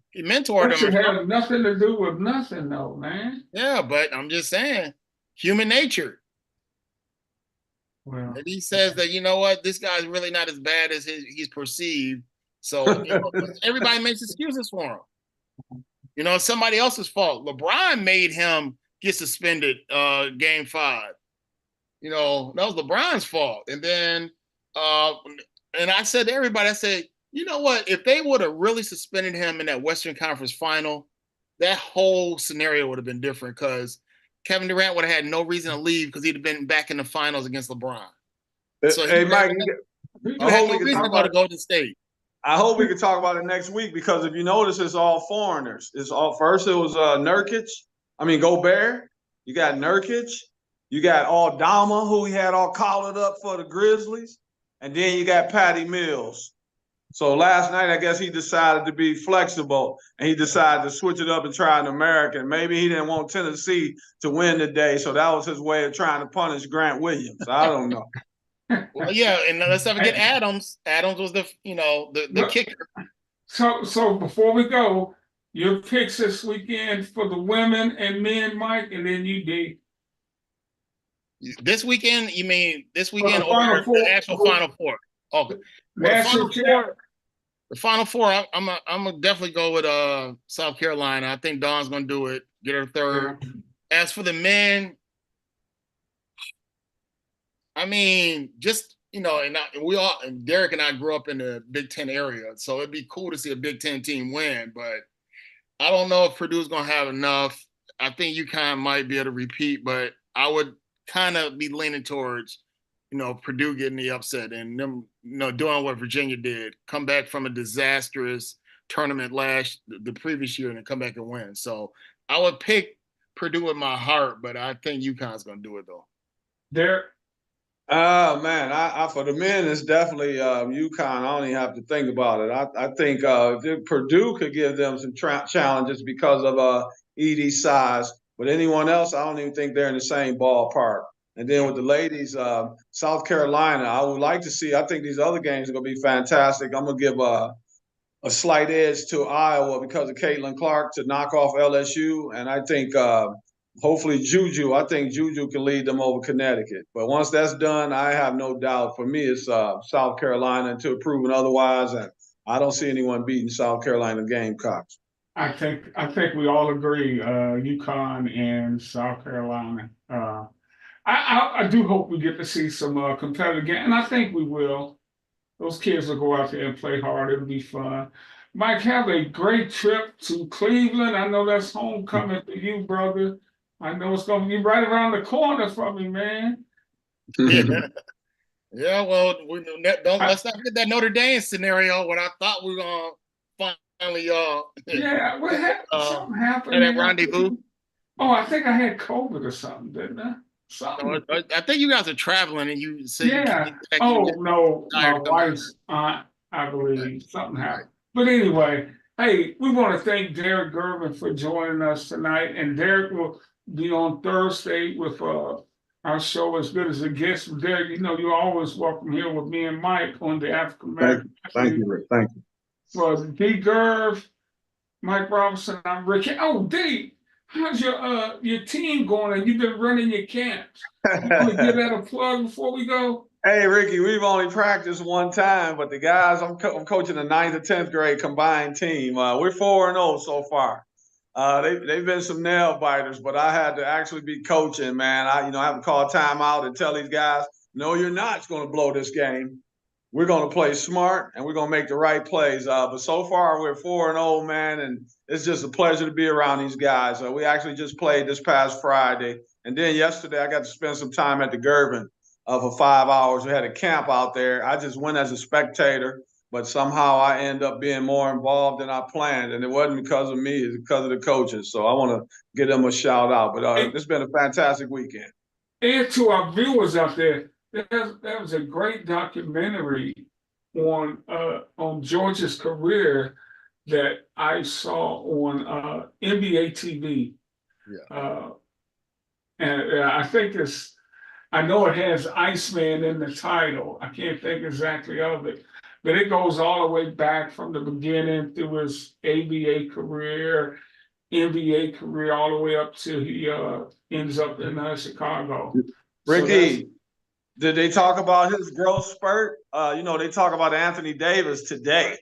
He mentored That him or should have something. nothing to do with nothing, though, man. Yeah, but I'm just saying, human nature. Well, And he says that, you know what, this guy's really not as bad as he's perceived. So, everybody makes excuses for him. It's somebody else's fault. LeBron made him get suspended game 5. That was LeBron's fault. And then, and I said to everybody, I said, you know what? If they would have really suspended him in that Western Conference final, that whole scenario would have been different because Kevin Durant would have had no reason to leave because he'd have been back in the finals against LeBron. So Hey, Mike, he had no reason to go to Golden State. I hope we can talk about it next week because if you notice, it's all foreigners. It's all first. It was Gobert. You got Nurkic. You got Aldama, who he had all collared up for the Grizzlies, and then you got Patty Mills. So last night, I guess he decided to be flexible and he decided to switch it up and try an American. Maybe he didn't want Tennessee to win today, so that was his way of trying to punish Grant Williams. I don't know. Well, yeah, and let's not forget Adams. Adams was the kicker. So before we go, your picks this weekend for the women and men, Mike, and then you did. This weekend? You mean this weekend or the actual Final Four? Okay. The Final Four, I'm gonna definitely go with South Carolina. I think Dawn's gonna do it, get her third. Yeah. As for the men, I mean, just and Derek and I grew up in the Big Ten area, so it'd be cool to see a Big Ten team win. But I don't know if Purdue's gonna have enough. I think UConn might be able to repeat, but I would kind of be leaning towards, Purdue getting the upset and them, doing what Virginia did, come back from a disastrous tournament the previous year and then come back and win. So I would pick Purdue with my heart, but I think UConn's going to do it though. Derek? Oh man, I for the men, it's definitely UConn. I don't even have to think about it. I think Purdue could give them some challenges because of Edie's size, but anyone else, I don't even think they're in the same ballpark. And then with the ladies, South Carolina, I would like to see. I think these other games are going to be fantastic. I'm going to give a slight edge to Iowa because of Caitlin Clark to knock off LSU, and I think hopefully Juju. I think Juju can lead them over Connecticut. But once that's done, I have no doubt. For me, it's South Carolina until proven otherwise, and I don't see anyone beating South Carolina Gamecocks. I think we all agree, UConn and South Carolina. I do hope we get to see some competitive games, and I think we will. Those kids will go out there and play hard. It'll be fun. Mike, have a great trip to Cleveland. I know that's homecoming for you, brother. I know it's going to be right around the corner from me, man. Yeah, well, let's not forget that Notre Dame scenario when I thought we were going to finally yeah, what happened? Something happened. At that rendezvous. Oh, I think I had COVID or something, didn't I? No, I think you guys are traveling and you said yeah. No, my wife's aunt, I believe something happened. But anyway, hey, we want to thank Derek Gervin for joining us tonight, and Derek will be on Thursday with our show As Good as a Guest. Derek, you're always welcome here with me and Mike on the African American. Thank you, Rick. Thank you. For D. Gerv, Mike Robinson, I'm Ricky. Oh, D. How's your team going? And you've been running your camps. You want to give that a plug before we go? Hey, Ricky, we've only practiced one time, but the guys, I'm coaching the 9th and 10th grade combined team. We're 4-0 so far. They've been some nail biters, but I had to actually be coaching, man. I have to call timeout and tell these guys, no, you're not going to blow this game. We're going to play smart, and we're going to make the right plays. But so far, we're 4-0, man, and it's just a pleasure to be around these guys. We actually just played this past Friday. And then yesterday, I got to spend some time at the Gervin for 5 hours. We had a camp out there. I just went as a spectator, but somehow I end up being more involved than I planned. And it wasn't because of me, it's because of the coaches. So I want to give them a shout out. But it's been a fantastic weekend. And to our viewers out there, that was a great documentary on George's career that I saw on NBA TV. Yeah. And I think I know it has Iceman in the title. I can't think exactly of it, but it goes all the way back from the beginning through his ABA career, NBA career, all the way up to he ends up in Chicago. Ricky, did they talk about his growth spurt? They talk about Anthony Davis today,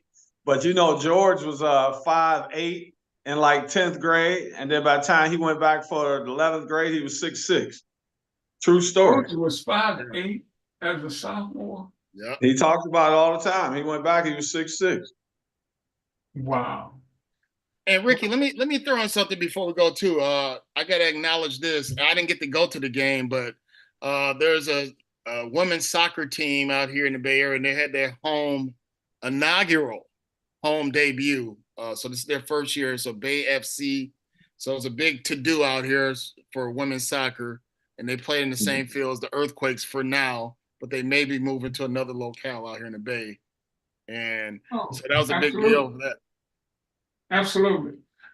but George was 5'8" in like 10th grade, and then by the time he went back for the 11th grade, he was 6'6". True story. He was 5'8" as a sophomore. Yeah. He talks about it all the time. He went back, he was 6'6". Wow. And Ricky, let me throw in something before we go too. I gotta acknowledge this. I didn't get to go to the game, but there's a women's soccer team out here in the Bay Area, and they had their inaugural home debut. So this is their first year. So Bay FC. So it's a big to-do out here for women's soccer, and they play in the same field as the Earthquakes for now, but they may be moving to another locale out here in the Bay. And so that was a big deal for that. Absolutely.